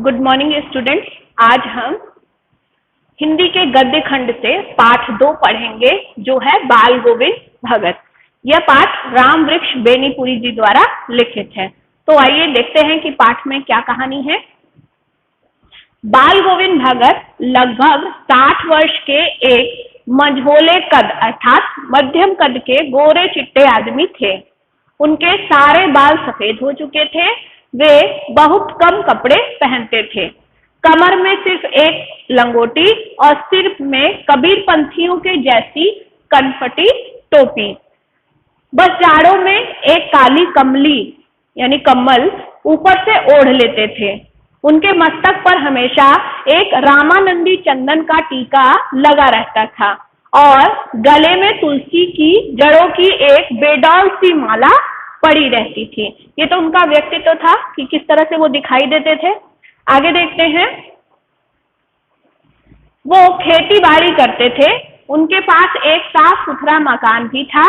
Good morning students. आज हम हिंदी के गद्य खंड से पाठ 2 पढ़ेंगे जो है बाल गोविंद भगत। यह पाठ राम वृक्ष बेनीपुरी जी द्वारा लिखित है। तो आइए देखते हैं कि पाठ में क्या कहानी है। बाल गोविंद भगत लगभग 60 वर्ष के एक मझोले कद अर्थात मध्यम कद के गोरे चिट्टे आदमी थे। उनके सारे बाल सफेद हो चुके थे। वे बहुत कम कपड़े पहनते थे। कमर में सिर्फ एक लंगोटी और सिर में कबीर पंथियों के जैसी कनपटी टोपी। बस जाड़ों में एक काली कमली यानी कम्बल ऊपर से ओढ़ लेते थे। उनके मस्तक पर हमेशा एक रामानंदी चंदन का टीका लगा रहता था और गले में तुलसी की जड़ों की एक बेडौल सी माला पड़ी रहती थी। ये तो उनका व्यक्तित्व था कि किस तरह से वो दिखाई देते थे। आगे देखते हैं। वो खेती बाड़ी करते थे। उनके पास एक साफ सुथरा मकान भी था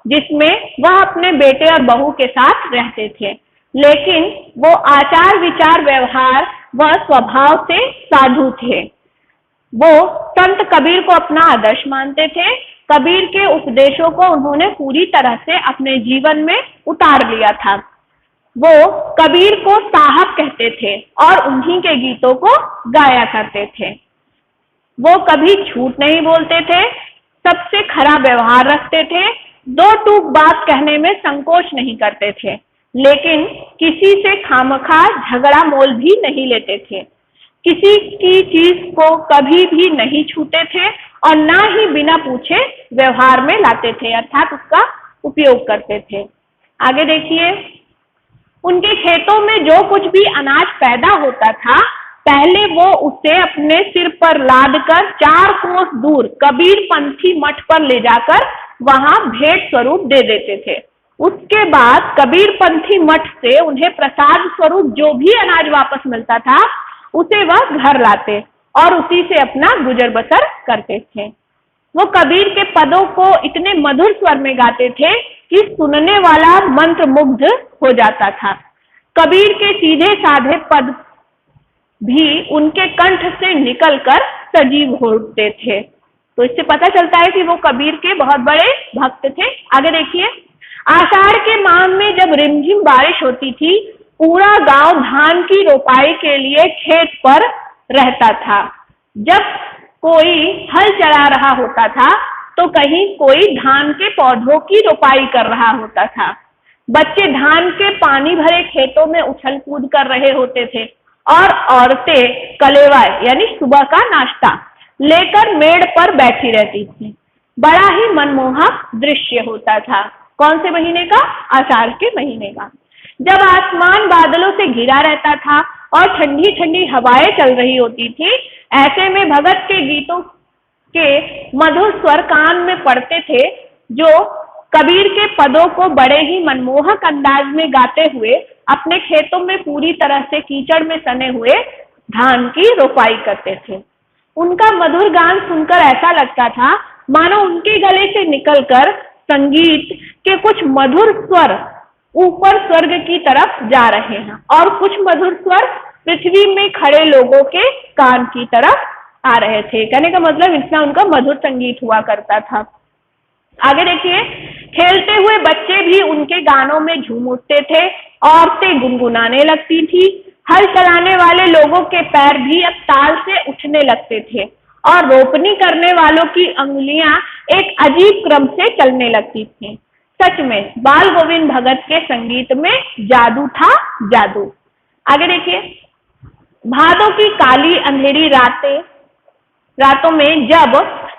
जिसमें वह अपने बेटे और बहू के साथ रहते थे। लेकिन वो आचार विचार व्यवहार व स्वभाव से साधु थे। वो संत कबीर को अपना आदर्श मानते थे। कबीर के उपदेशों को उन्होंने पूरी तरह से अपने जीवन में उतार लिया था। वो कबीर को साहब कहते थे और उन्हीं के गीतों को गाया करते थे। वो कभी झूठ नहीं बोलते थे, सबसे खरा व्यवहार रखते थे, दो टूक बात कहने में संकोच नहीं करते थे, लेकिन किसी से खामखा झगड़ा मोल भी नहीं लेते थे। किसी की चीज को कभी भी नहीं छूते थे और ना ही बिना पूछे व्यवहार में लाते थे अर्थात उसका उपयोग करते थे। आगे देखिए। उनके खेतों में जो कुछ भी अनाज पैदा होता था पहले वो उसे अपने सिर पर लाद कर 4 कोस दूर कबीर पंथी मठ पर ले जाकर वहां भेंट स्वरूप दे देते थे। उसके बाद कबीर पंथी मठ से उन्हें प्रसाद स्वरूप जो भी अनाज वापस मिलता था उसे वह घर लाते और उसी से अपना गुजर बसर करते थे। वो कबीर के पदों को इतने मधुर स्वर में गाते थे कि सुनने वाला मंत्र मुग्ध हो जाता था। कबीर के सीधे साधे पद भी उनके कंठ से निकलकर सजीव होते थे। तो इससे पता चलता है कि वो कबीर के बहुत बड़े भक्त थे। आगे देखिए। आषाढ़ के माह में जब रिमझिम बारिश होती थी पूरा गांव धान की रोपाई के लिए खेत पर रहता था। जब कोई हल चला रहा होता था तो कहीं कोई धान के पौधों की रोपाई कर रहा होता था। बच्चे धान के पानी भरे खेतों में उछल कूद कर रहे होते थे और औरतें कलेवा यानी सुबह का नाश्ता लेकर मेड़ पर बैठी रहती थी। बड़ा ही मनमोहक दृश्य होता था। कौन से महीने का? आषाढ़ के महीने का। जब आसमान बादलों से घिरा रहता था और ठंडी ठंडी हवाएं चल रही होती थी, ऐसे में भगत के गीतों के मधुर स्वर कान में पड़ते थे जो कबीर के पदों को बड़े ही मनमोहक अंदाज में गाते हुए अपने खेतों में पूरी तरह से कीचड़ में सने हुए धान की रोपाई करते थे। उनका मधुर गान सुनकर ऐसा लगता था मानो उनके गले से निकलकर संगीत के कुछ मधुर स्वर ऊपर स्वर्ग की तरफ जा रहे हैं और कुछ मधुर स्वर पृथ्वी में खड़े लोगों के कान की तरफ आ रहे थे। कहने का मतलब इतना उनका मधुर संगीत हुआ करता था। आगे देखिए। खेलते हुए बच्चे भी उनके गानों में झूम उठते थे। औरतें गुनगुनाने लगती थी। हल चलाने वाले लोगों के पैर भी अब ताल से उठने लगते थे और रोपनी करने वालों की अंगुलियां एक अजीब क्रम से चलने लगती थी। सच में बाल गोविंद भगत के संगीत में जादू था, जादू। आगे देखिए। भादों की काली अंधेरी रातों में जब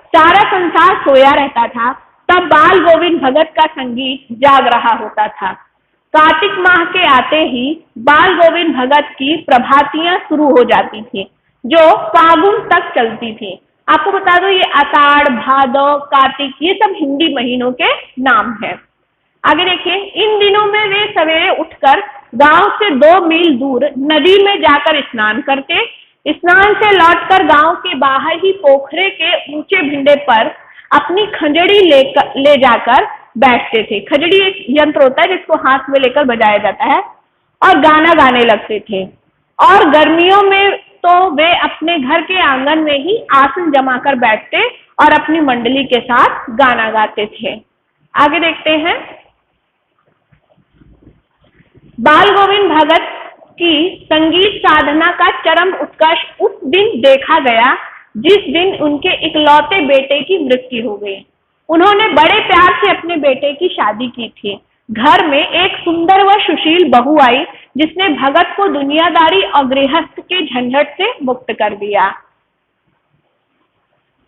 सारा संसार सोया रहता था तब बाल गोविंद भगत का संगीत जाग रहा होता था। कार्तिक माह के आते ही बाल गोविंद भगत की प्रभातियां शुरू हो जाती थी जो फागुन तक चलती थी। आपको बता दो ये आषाढ़, भादौ, कार्तिक ये सब हिंदी महीनों के नाम है। आगे देखिए। इन दिनों में वे सवेरे उठकर गांव से 2 मील दूर नदी में जाकर स्नान करते। स्नान से लौटकर गांव के बाहर ही पोखरे के ऊंचे भिंडे पर अपनी खंजड़ी ले जाकर बैठते थे। खंजड़ी एक यंत्र होता है जिसको हाथ में लेकर बजाया जाता है और गाना गाने लगते थे और गर्मियों में तो वे अपने घर के आंगन में ही आसन जमाकर बैठते और अपनी मंडली के साथ गाना गाते थे। आगे देखते हैं। बाल गोविंद भगत की संगीत साधना का चरम उत्कर्ष उस दिन देखा गया जिस दिन उनके इकलौते बेटे की मृत्यु हो गई। उन्होंने बड़े प्यार से अपने बेटे की शादी की थी। घर में एक सुंदर व सुशील बहू आई जिसने भगत को दुनियादारी और गृहस्थ के झंझट से मुक्त कर दिया।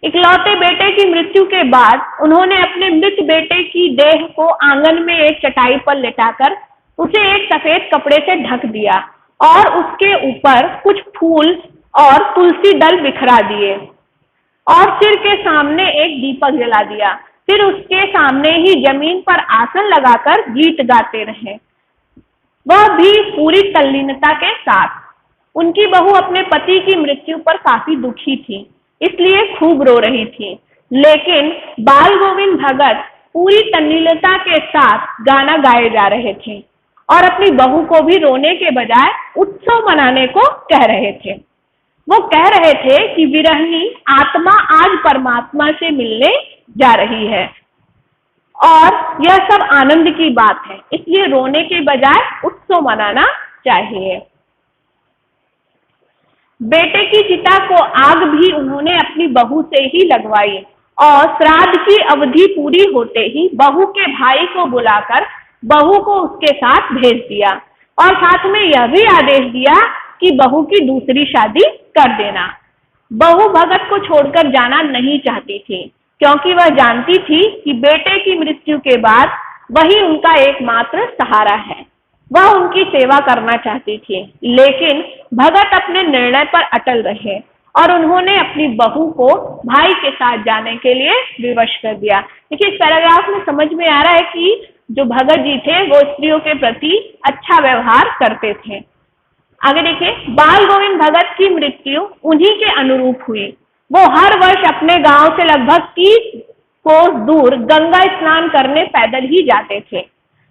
इकलौते बेटे की मृत्यु के बाद उन्होंने अपने मृत बेटे की देह को आंगन में एक चटाई पर लेटाकर उसे एक सफेद कपड़े से ढक दिया और उसके ऊपर कुछ फूल और तुलसी दल बिखरा दिए और सिर के सामने एक दीपक जला दिया। फिर उसके सामने ही जमीन पर आसन लगाकर गीत गाते रहे, वह भी पूरी तल्लीनता के साथ। उनकी बहू अपने पति की मृत्यु पर काफी दुखी थी, इसलिए खूब रो रही थी, लेकिन बाल गोविंद भगत पूरी तल्लीनता के साथ गाना गाए जा रहे थे और अपनी बहू को भी रोने के बजाय उत्सव मनाने को कह रहे थे। वो कह रहे थे कि विरहनी आत्मा आज परमात्मा से मिलने जा रही है और यह सब आनंद की बात है, इसलिए रोने के बजाय उत्सव मनाना चाहिए। बेटे की चिता को आग भी उन्होंने अपनी बहू से ही लगवाई और श्राद्ध की अवधि पूरी होते ही बहू के भाई को बुलाकर बहू को उसके साथ भेज दिया और साथ में यह भी आदेश दिया कि बहू की दूसरी शादी कर देना। बहू भगत को छोड़कर जाना नहीं चाहती थी क्योंकि वह जानती थी कि बेटे की मृत्यु के बाद वही उनका एकमात्र सहारा है। वह उनकी सेवा करना चाहती थी, लेकिन भगत अपने निर्णय पर अटल रहे और उन्होंने अपनी बहू को भाई के साथ जाने के लिए विवश कर दिया। देखिए, इस पैराग्राफ में समझ में आ रहा है कि जो भगत जी थे वो स्त्रियों के प्रति अच्छा व्यवहार करते थे। आगे देखिए, बाल गोविंद भगत की मृत्यु उन्हीं के अनुरूप हुई। वो हर वर्ष अपने गांव से लगभग 30 कोस दूर गंगा स्नान करने पैदल ही जाते थे।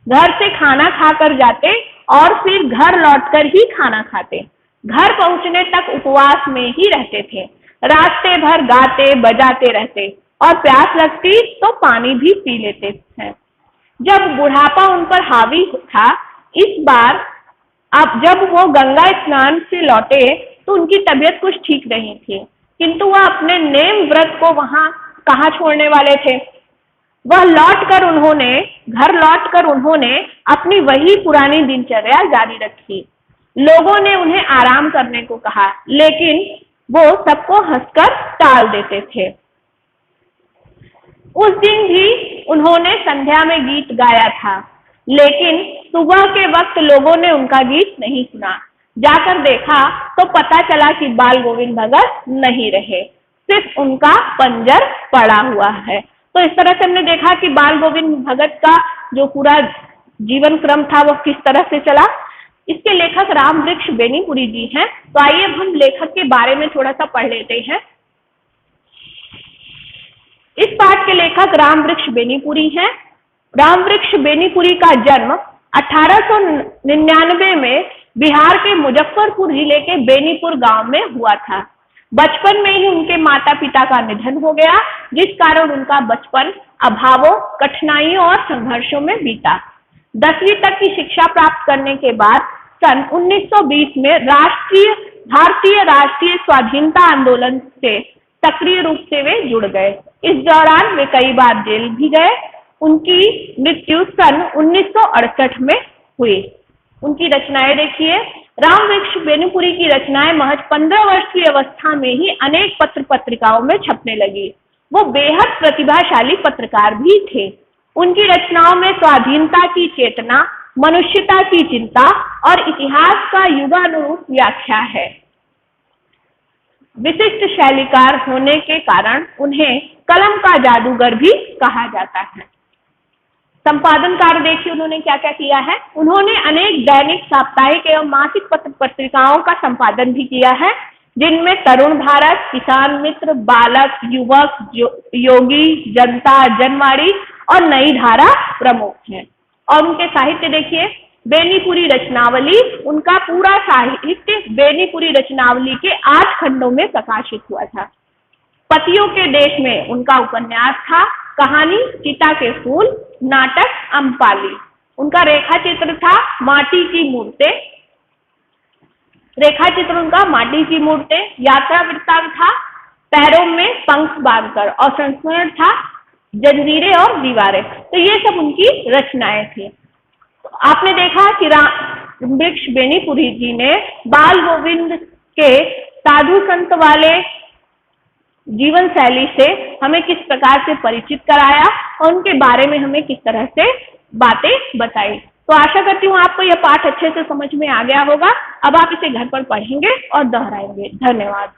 घर से खाना खाकर जाते और फिर घर लौटकर ही खाना खाते। घर पहुंचने तक उपवास में ही रहते थे। रास्ते भर गाते बजाते रहते और प्यास लगती तो पानी भी पी लेते थे। जब बुढ़ापा उन पर हावी था, इस बार अब जब वो गंगा स्नान से लौटे तो उनकी तबीयत कुछ ठीक नहीं थी, किंतु वह अपने नेम व्रत को वहां कहाँ छोड़ने वाले थे। घर लौटकर उन्होंने अपनी वही पुरानी दिनचर्या जारी रखी। लोगों ने उन्हें आराम करने को कहा, लेकिन वो सबको हंसकर टाल देते थे। उस दिन भी उन्होंने संध्या में गीत गाया था, लेकिन सुबह के वक्त लोगों ने उनका गीत नहीं सुना। जाकर देखा तो पता चला कि बाल गोविंद भगत नहीं रहे, सिर्फ उनका पंजर पड़ा हुआ है। तो इस तरह से हमने देखा कि बाल गोविंद भगत का जो पूरा जीवन क्रम था वो किस तरह से चला। इसके लेखक रामवृक्ष बेनीपुरी जी हैं। तो आइए हम लेखक के बारे में थोड़ा सा पढ़ लेते हैं। इस पाठ के लेखक रामवृक्ष बेनीपुरी हैं। रामवृक्ष बेनीपुरी का जन्म 1899 में बिहार के मुजफ्फरपुर जिले के बेनीपुर गांव में हुआ था। बचपन में ही उनके माता पिता का निधन हो गया, जिस कारण उनका बचपन अभावों, कठिनाइयों और संघर्षों में बीता। 10वीं तक की शिक्षा प्राप्त करने के बाद सन 1920 में भारतीय राष्ट्रीय स्वाधीनता आंदोलन से सक्रिय रूप से वे जुड़ गए। इस दौरान वे कई बार जेल भी गए। उनकी मृत्यु सन 1968 में हुई। उनकी रचनाएं देखिए। रामवृक्ष बेनीपुरी की रचनाएं महज 15 वर्ष की अवस्था में ही अनेक पत्र पत्रिकाओं में छपने लगी। वो बेहद प्रतिभाशाली पत्रकार भी थे। उनकी रचनाओं में स्वाधीनता की चेतना, मनुष्यता की चिंता और इतिहास का युगानुरूप व्याख्या है। विशिष्ट शैलीकार होने के कारण उन्हें कलम का जादूगर भी कहा जाता है। संपादन कार्य देखिए उन्होंने क्या क्या किया है। उन्होंने अनेक दैनिक, साप्ताहिक एवं मासिक पत्र पत्रिकाओं का संपादन भी किया है, जिनमें तरुण भारत, किसान मित्र, बालक, युवक, योगी, जनता, जनवाणी और नई धारा प्रमुख हैं। और उनके साहित्य देखिए। बेनीपुरी रचनावली, उनका पूरा साहित्य बेनीपुरी रचनावली के 8 खंडों में प्रकाशित हुआ था। पतियों के देश में उनका उपन्यास था, कहानी चिता के फूल, नाटक अम्पाली। उनका रेखा चित्र था माटी की मूर्तें, रेखा चित्र उनका माटी की मूर्तें। यात्रा वृत्तांत था पैरों में पंख बांधकर, और संस्मरण था जंजीरें और दीवारें। तो ये सब उनकी रचनाएं थी। आपने देखा कि वृक्ष बेनीपुरी जी ने बाल गोविंद के साधु संत वाले जीवन शैली से हमें किस प्रकार से परिचित कराया और उनके बारे में हमें किस तरह से बातें बताई। तो आशा करती हूँ आपको यह पाठ अच्छे से समझ में आ गया होगा। अब आप इसे घर पर पढ़ेंगे और दोहराएंगे। धन्यवाद।